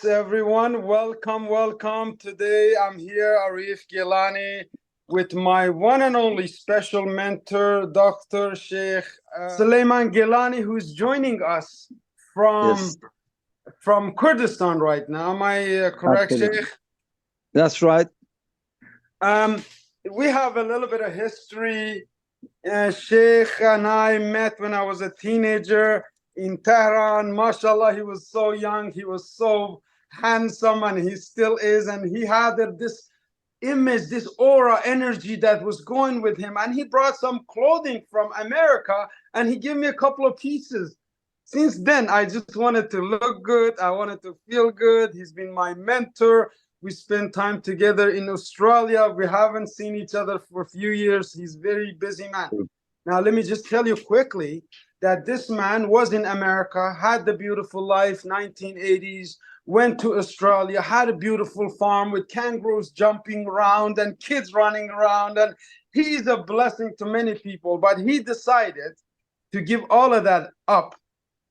everyone. Welcome. Today I'm here, Arif Gilany, with my one and only special mentor, Dr. Sheikh Suleman Gilany, who's joining us from Yes, Kurdistan right now. Am I correct, absolutely. Sheikh? That's right. Um, we have a little bit of history. Sheikh and I met when I was a teenager in Tehran. MashaAllah, he was so young, he was so handsome, and he still is. And he had this image, this aura, energy that was going with him. And he brought some clothing from America and he gave me a couple of pieces. Since then, I just wanted to look good. I wanted to feel good. He's been my mentor. We spent time together in Australia. We haven't seen each other for a few years. He's a very busy man. Now, let me just tell you quickly that this man was in America, had the beautiful life, 1980s, went to Australia, had a beautiful farm with kangaroos jumping around and kids running around. And he's a blessing to many people. But he decided to give all of that up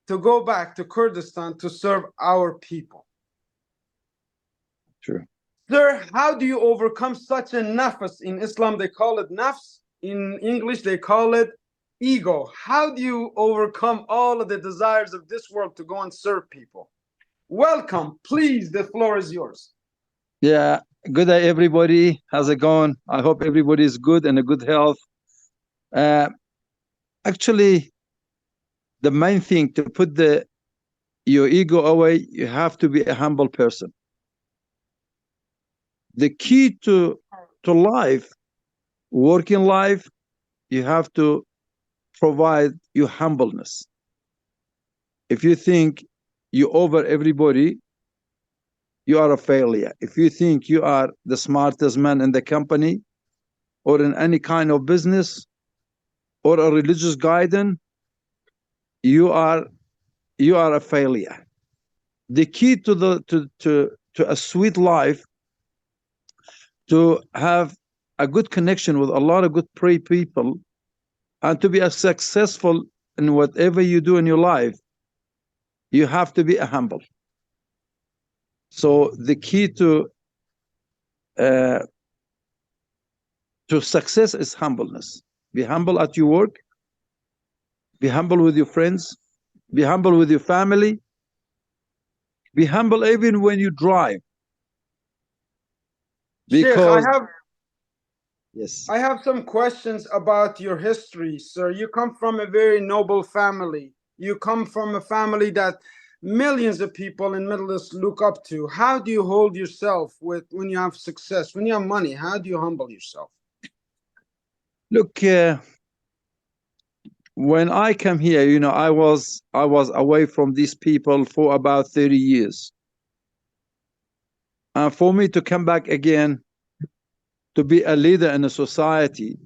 to go back to Kurdistan to serve our people. True. Sir, how do you overcome such a nafs? In Islam, they call it nafs. In English, they call it ego. How do you overcome all of the desires of this world to go and serve people? Welcome. Please, the floor is yours. Yeah. Good day, everybody. How's it going? I hope everybody is good and a good health. Actually, the main thing to put your ego away, you have to be a humble person. The key to life, working life, you have to provide your humbleness. If you think you over everybody, you are a failure. If you think you are the smartest man in the company or in any kind of business or a religious guidance, you are a failure. The key to a sweet life, to have a good connection with a lot of good people, and to be as successful in whatever you do in your life, you have to be a humble. So the key to success is humbleness. Be humble at your work. Be humble with your friends. Be humble with your family. Be humble even when you drive. Because Sheikh, I have some questions about your history, sir. You come from a very noble family. You come from a family that millions of people in Middle East look up to. How do you hold yourself when you have success, when you have money? How do you humble yourself? Look, when I came here, I was away from these people for about 30 years. And for me to come back again, to be a leader in a society,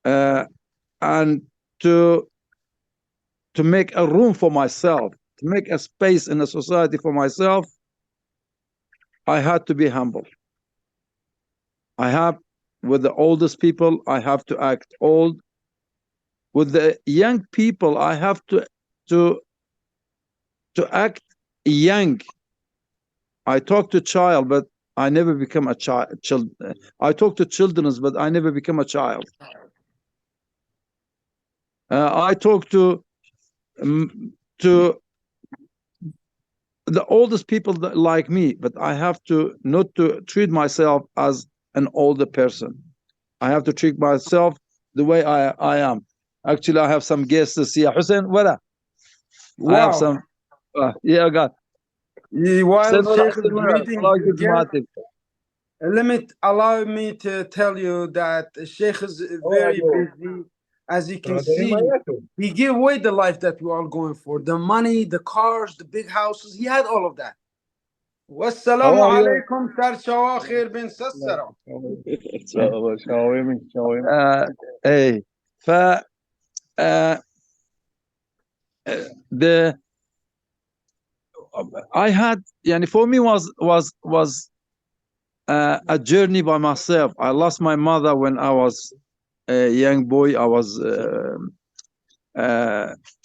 and to make a room for myself, to make a space in a society for myself, I had to be humble. With the oldest people, I have to act old. With the young people, I have to act young. I talk to child, but I never become a child. I talk to children, but I never become a child. I talk to the oldest people that like me, but I have to not to treat myself as an older person. I have to treat myself the way I am. Actually, I have some guests here. Hussein, what? Wow. I have some. Yeah, God. While Sheikh is greeting his guest, allow me to tell you that Sheikh is very busy. As you can see, he gave away the life that we're all going for. The money, the cars, the big houses. He had all of that. Wassalamu alaikum, Tarshawa khair bin Sassara. Hey, I had, for me was a journey by myself. I lost my mother when I was a young boy. I was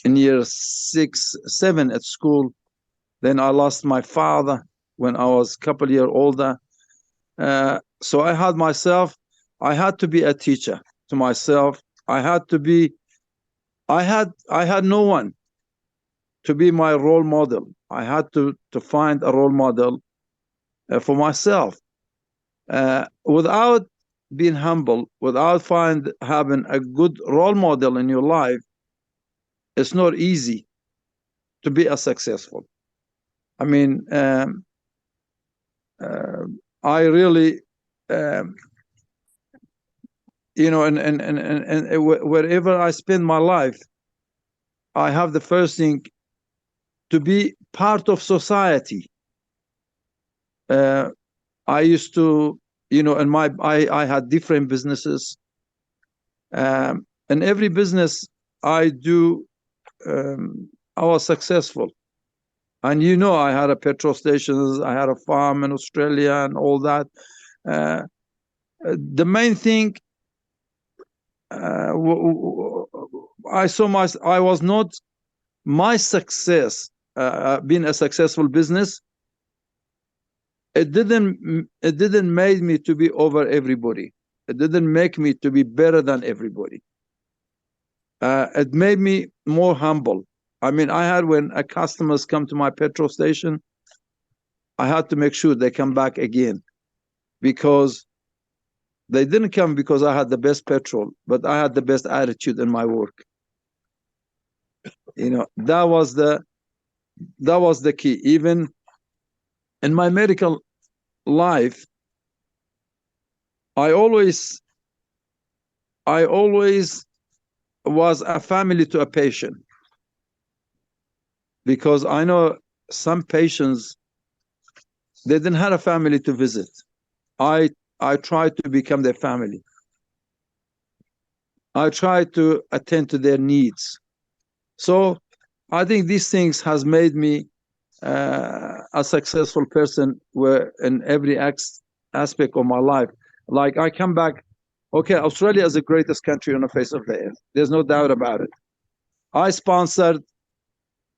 in year 6, 7 at school. Then I lost my father when I was a couple years older. So I had to be a teacher to myself. I had no one to be my role model. I had to find a role model for myself. Without being humble, without having a good role model in your life, it's not easy to be as successful. I mean, I really, and wherever I spend my life, I have the first thing to be part of society. I used to, I had different businesses. And every business I do, I was successful. And I had a petrol stations, I had a farm in Australia and all that. The main thing, I was not my success, being a successful business. It didn't make me to be over everybody. It didn't make me to be better than everybody. It made me more humble. I mean, when customers come to my petrol station, I had to make sure they come back again, because they didn't come because I had the best petrol, but I had the best attitude in my work. That was the key. Even in my medical life, I always was a family to a patient, because I know some patients, they didn't have a family to visit. I tried to become their family. I tried to attend to their needs. So I think these things has made me a successful person in every aspect of my life. Like, I come back, okay, Australia is the greatest country on the face of the earth. There's no doubt about it. I sponsored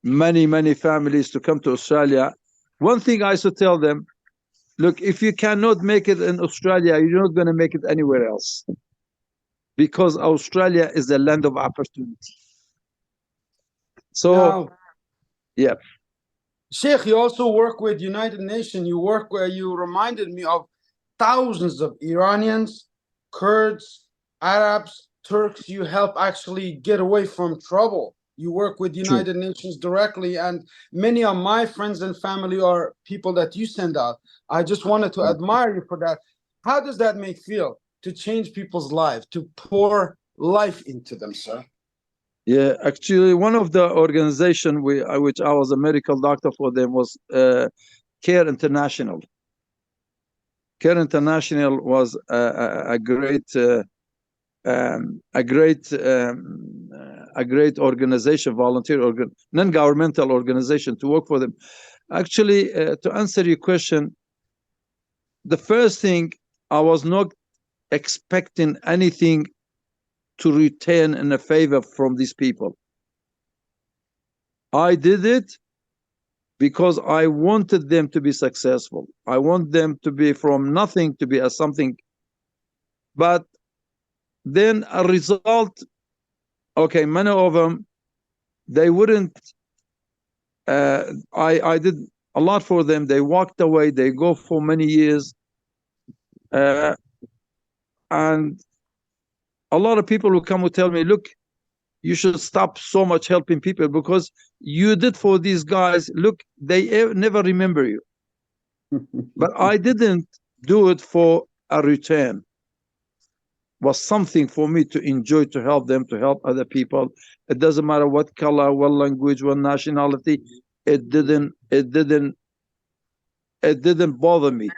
many, many families to come to Australia. One thing I used to tell them, look, if you cannot make it in Australia, you're not going to make it anywhere else, because Australia is the land of opportunity. So, Now, yeah. Sheikh, you also work with United Nations. You work where you reminded me of thousands of Iranians, Kurds, Arabs, Turks. You help actually get away from trouble. You work with United Nations directly, and many of my friends and family are people that you send out. I just wanted to admire you for that. How does that make you feel, to change people's lives, to pour life into them, sir? Yeah, actually, one of the organization which I was a medical doctor for them was Care International. Care International was a great organization, non-governmental organization, to work for them. Actually, to answer your question, the first thing, I was not expecting anything to return in a favor from these people. I did it because I wanted them to be successful. I want them to be from nothing to be a something. But then a result, okay, many of them, they wouldn't, I did a lot for them. They walked away, they go for many years. And a lot of people will come and tell me, look, you should stop so much helping people, because you did for these guys. Look, they never remember you. But I didn't do it for a return. It was something for me to enjoy, to help them, to help other people. It doesn't matter what color, what language, what nationality. It didn't bother me.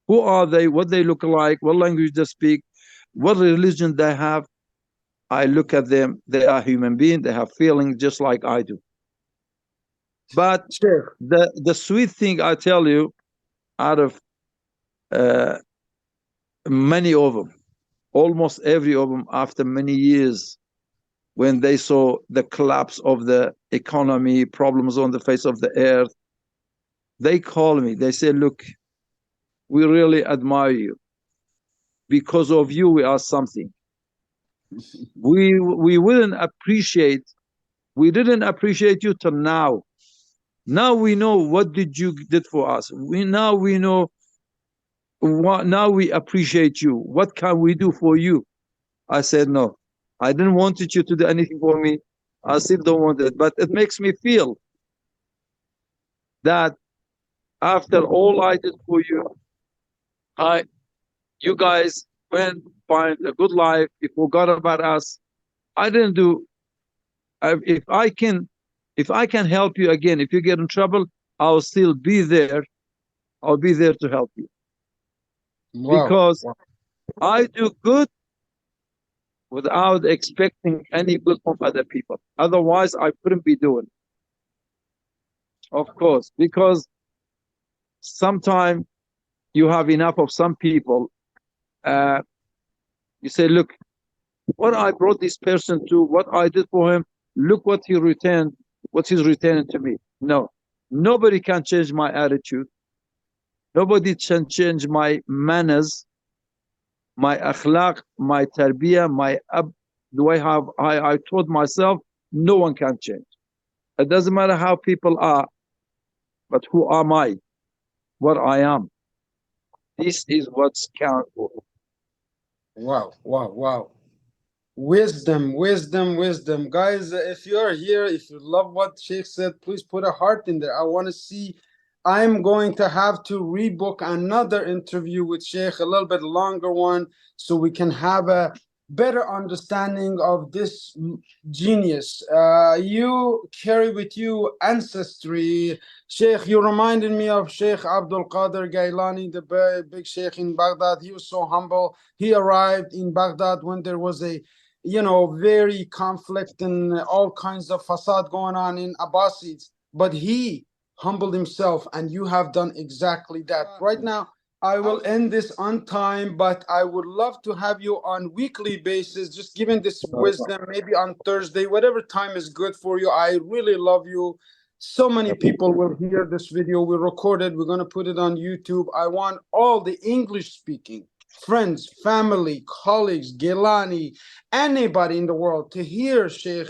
Who are they? What they look like? What language they speak? What religion they have? I look at them. They are human beings. They have feelings just like I do. But Sure. the sweet thing, I tell you, out of many of them, almost every of them, after many years, when they saw the collapse of the economy, problems on the face of the earth, they call me. They say, look, we really admire you. Because of you, we are something. We wouldn't appreciate, we didn't appreciate you till now. Now we know what did you did for us. We know what, now we appreciate you. What can we do for you? I said, no, I didn't want you to do anything for me. I still don't want it. But it makes me feel that after all I did for you, you guys went find a good life. You forgot about us. I didn't do. If I can help you again, if you get in trouble, I'll still be there. I'll be there to help you Wow. because I do good without expecting any good from other people. Otherwise, I couldn't be doing. Of course, because sometimes you have enough of some people. You say, look, what I brought this person to, what I did for him, look what he returned, what he's returning to me. No, nobody can change my attitude. Nobody can change my manners, my akhlaq, my tarbiyah, my the way I taught myself. No one can change. It doesn't matter how people are, but who am I? What I am. This is what's counts for. Wow, wow, wow. Wisdom, wisdom, wisdom. Guys, if you're here, if you love what Sheikh said, please put a heart in there. I want to see. I'm going to have to rebook another interview with Sheikh, a little bit longer one, so we can have a better understanding of this genius. You carry with you ancestry. Sheikh, you reminded me of Sheikh Abdul Qadir Gilany, the big Sheikh in Baghdad. He was so humble. He arrived in Baghdad when there was a very conflict and all kinds of facade going on in Abbasids. But he humbled himself, and you have done exactly that. Right now, I will end this on time, but I would love to have you on weekly basis, just giving this wisdom, maybe on Thursday, whatever time is good for you. I really love you. So many people will hear this video. We recorded. We're going to put it on YouTube. I want all the English speaking friends, family, colleagues, Gilany, anybody in the world to hear Sheikh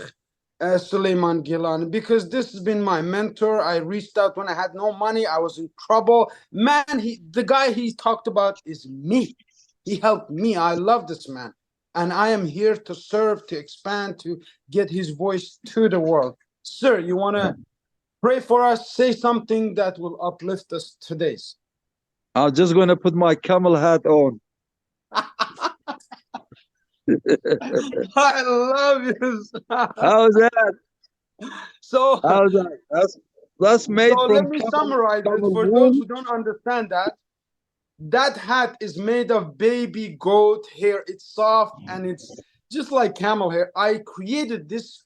Suleman Gilany, because this has been my mentor. I reached out when I had no money. I was in trouble. Man, the guy he talked about is me. He helped me. I love this man. And I am here to serve, to expand, to get his voice to the world. Sir, you want to pray for us? Say something that will uplift us today. I'm just going to put my camel hat on. I love you. How's that? So, How's that? That's made so let from me summarize it camel for wool. those who don't understand that. That hat is made of baby goat hair. It's soft and it's just like camel hair. I created this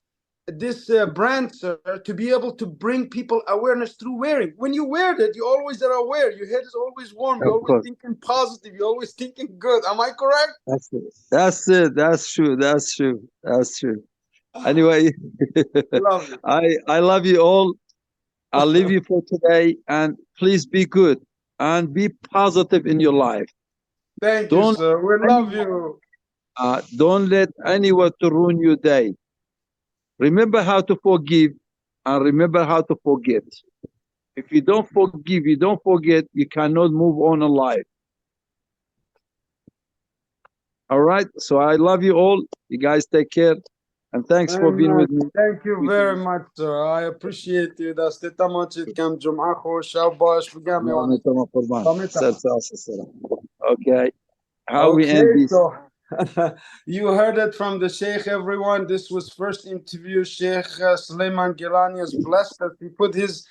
brand, sir, to be able to bring people awareness through wearing. When you wear it, you always are aware. Your head is always warm. You're Of always course. thinking positive. You're always thinking good. Am I correct? That's it. That's it. That's true. That's true. That's true. Anyway, Love you. I love you all. I'll leave you for today, and please be good and be positive in your life. Thank you, Don't sir. We love you. don't let anyone to ruin your day. Remember how to forgive, and remember how to forget. If you don't forgive, you don't forget, you cannot move on in life. All right. So I love you all. You guys take care, and thanks for being with me. Thank you very much, sir. I appreciate you. دستي تمام كم جمعة خوش شاباش بقامي وانا. Okay. How we Okay, end this? so you heard it from the Sheikh, everyone. This was first interview. Sheikh Suleman Gilany is blessed that he put his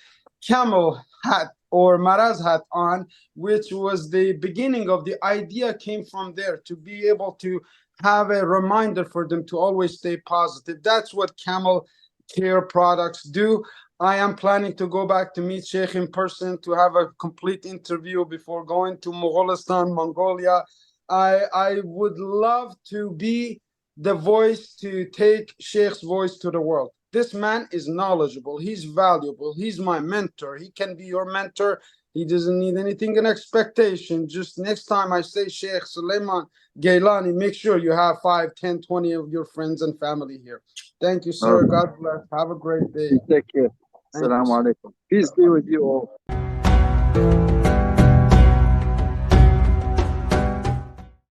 camel hat or maraz hat on, which was the beginning of the idea, came from there, to be able to have a reminder for them to always stay positive. That's what camel care products do. I am planning to go back to meet Sheikh in person to have a complete interview before going to Mongolia. I would love to be the voice to take Sheikh's voice to the world. This man is knowledgeable. He's valuable. He's my mentor. He can be your mentor. He doesn't need anything in expectation. Just next time I say Sheikh Suleman Gilany, make sure you have 5, 10, 20 of your friends and family here. Thank you, sir. Okay. God bless. Have a great day. Take care. Thank you, Assalamu sir. alaikum. Peace be with you all.